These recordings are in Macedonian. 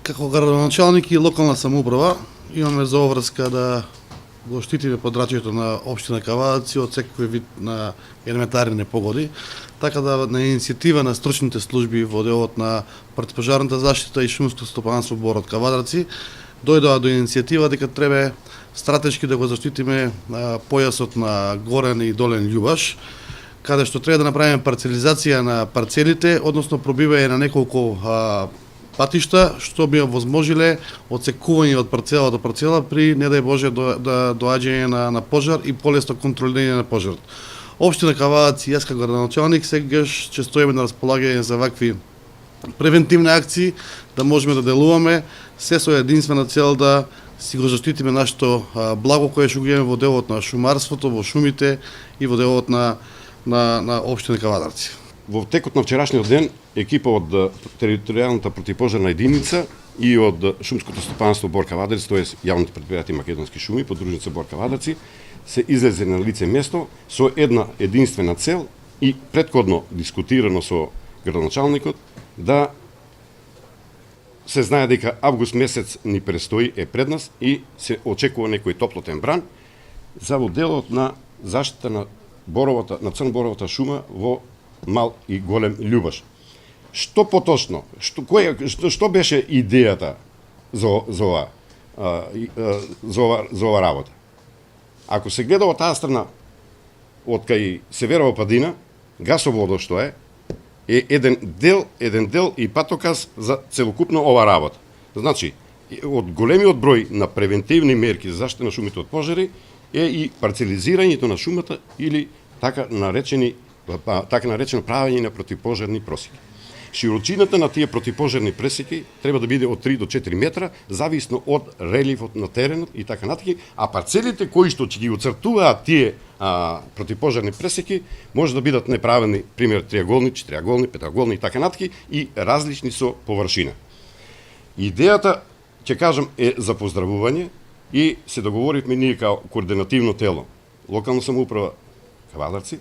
Како градоначалник и локална самоуправа имаме за обврска да го штитиме подрачјето на општина Кавадаци од секој вид на елементарни непогоди, така да на иницијатива на стручните служби во делот на противпожарната заштита и шумско стопанство Борот Кавадарци дојдоа до иницијатива дека треба стратешки да го заштитиме појасот на горен и долен љубаш, каде што треба да направиме парцелизација на парцелите, односно пробивање на неколку патишта што би овозможиле одсекување од парцела до парцела при, не дај Боже, доаѓање на пожар и полесно контролирање на пожарот. Општина Кавадаци и јас како градоначалник сегаш ќе стоиме на располагање за вакви превентивни акции, да можеме да делуваме се со единствена цел да си го заштитиме нашето благо кое што го имаме во делот на шумарството, во шумите и во делот на општина Кавадарци. Во текот на вчерашниот ден, екипа од територијалната противпожарна единица и од шумското стопанство Бор Кавадарци, тоест јавните предпријатија Македонски шуми, подружница Бор Кавадарци, се излезе на лице место со една единствена цел и претходно дискутирано со градоначалникот да се знае дека август месец ни престои е пред нас и се очекува некој топлотен бран за во делот на заштита на боровата, на црнборовата шума во мал и голем љубаш. Што поточно? Што беше идејата за ова работа? Ако се гледа од таа страна, од кај Северова падина, гасоводот што е еден дел и патоказ за целокупно ова работа. Значи, од големиот број на превентивни мерки за заштита на шумите од пожари е и парцелизирањето на шумата или така наречено правење на противпожарни просеки. Широчината на тие противпожарни пресеки треба да биде од 3 до 4 метра, зависно од релифот на теренот и така натаки, а парцелите кои што ќе ги оцртуваат тие противпожарни пресеки може да бидат неправени, пример триаголни, четириаголни, петаголни и така натаки и различни со површина. Идејата, ќе кажам, е за поздравување и се договоривме ние као координативно тело, локална самоуправа Кавадарци,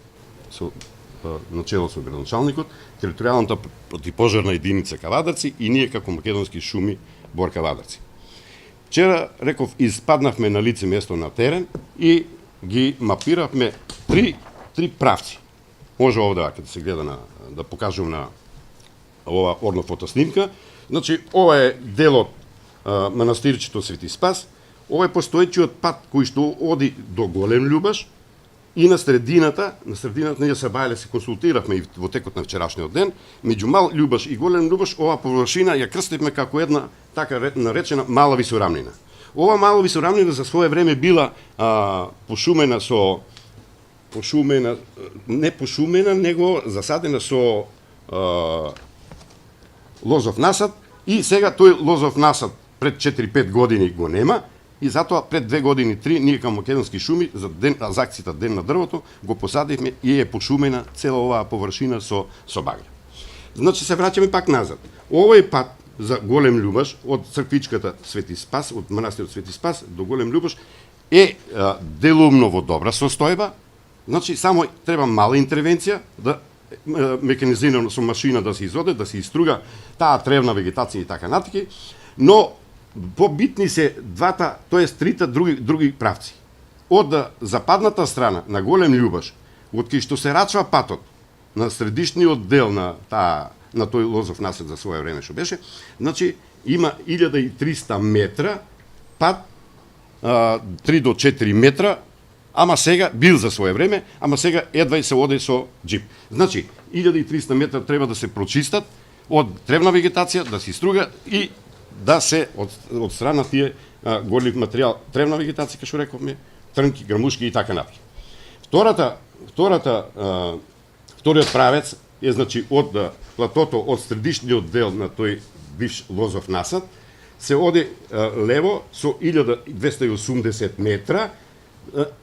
начело со градоначалникот, територијалната противпожарна единица Кавадарци и ние како Македонски шуми Бор Кавадарци. Вчера, реков, испаднавме на лице место на терен и ги мапиравме три правци. Може овде да се гледа да покажувам на ова орнофото снимка. Значи, ова е делот манастирчето Свети Спас, ова е постоечиот пат кој што оди до голем љубаш, и на средината ние се бајле се консултиравме и во текот на вчерашниот ден, меѓу мал љубаш и голем љубаш, ова површина ја крстивме како една така наречена мала висорамнина. Ова мала висорамнина за свое време била не пошумена, него засадена со лозов насад и сега тој лозов насад пред 4-5 години го нема. И затоа пред 2 години, 3, ние као Македонски шуми за акцијата Ден на дрвото го посадивме и е пошумена цела оваа површина со багља. Значи се враќаме пак назад. Овој пат за голем љубаш од црквичката Свети Спас, од манастирот Свети Спас до голем љубаш е делумно во добра состојба. Значи само треба мала интервенција да механизирано со машина да се изоде, да се иструга таа тревна вегетација и така натаки, но побитни се двата, тоест трите други правци. Од западната страна на голем љубаш, од кај што се рачва патот на средишниот дел на тој лозов насад за свое време што беше, значи има 1300 метра пат, 3 до 4 метра, ама сега бил за свое време, ама сега едва и се оде со джип. Значи 1300 метра треба да се прочистат од тревна вегетација, да се струга и да се од страна тие голив материјал, тревна вегетација, како што рековме, трнки, грамушки и така натаму. Вториот правец е значи од платото од средишниот дел на тој бивш лозов насад се оди лево со 1280 метра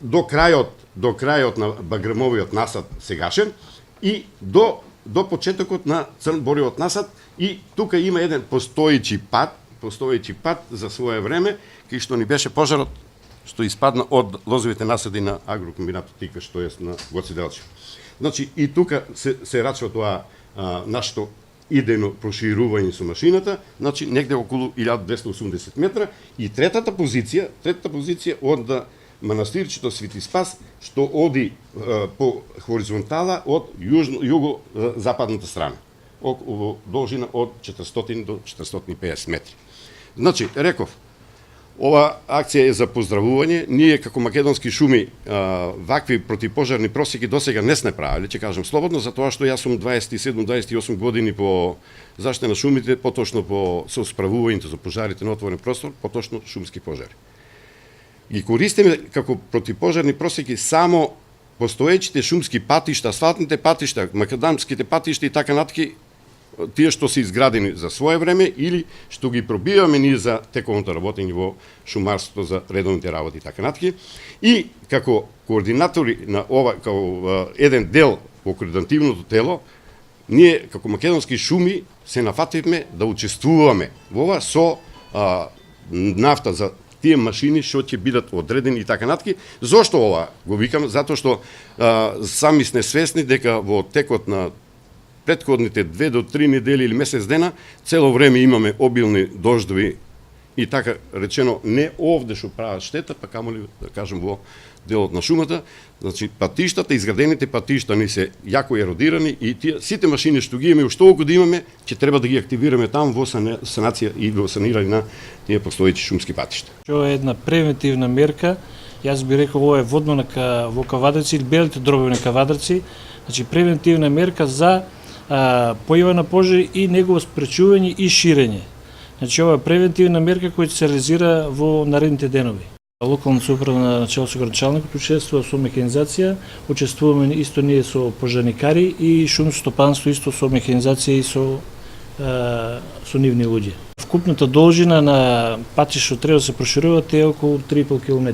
до крајот на баграмовиот насад сегашен и до почетокот на црнбориот насад и тука има еден постоечи пат за свое време кај што ни беше пожарот што испадна од лозовите насади на агрокомбинатот Тиква што е на Гоце Делчев. Значи и тука се рачува тоа нашето идејно проширување со машината, значи негде околу 1280 метра. И третата позиција од манастирчето Свети Спас, што оди по хоризонтала од југо-западната страна, околу должина од 400 до 450 метри. Значи, реков, ова акција е за поздравување. Ние како македонски шуми вакви противпожарни просеки досега не сме правили, ќе кажам слободно, затоа што јас сум 27-28 години по заштита на шумите, поточно по сосправувањето за пожарите на отворен простор, поточно шумски пожари. Ги користиме како противпожарни просеки само постоечите шумски патишта, асфалтните патишта, макадамските патишта и така натки, тие што се изградени за свое време или што ги пробиваме ние за тековното работење во шумарството за редовните работи и така натки. И како координатори на ова, како еден дел во координативното тело, ние како македонски шуми се нафативме да учествуваме во ова со нафта за тие машини што ќе бидат одредени и така натки. Зошто ова го викам? Затоа што сами сме свесни дека во текот на претходните 2 до 3 недели или месец дена, цело време имаме обилни дождови и така речено не овде што прават штета, па камоли да кажем во делот на шумата. Значи патиштата, изградените патишта ни се јако еродирани и сите машини што ги имаме, што да имаме, ќе треба да ги активираме там во санација и во санирање на тие постоечи шумски патишта. Ова е една превентивна мерка. Јас би рекол ова е водно во Кавадарци или белите дробови на Кавадарци. Значи превентивна мерка за појава на пожари и негово спречување и ширење. Значи ова е превентивна мерка која се реализира во наредните денови. Локалната самоуправа на начело со градоначалникот учествува со механизација, учествуваме исто ние со пожарникари и шумско стопанство исто со механизација и со нивни луѓе. Вкупната должина на патишта што треба да се прошируваат е околу 3,5 км.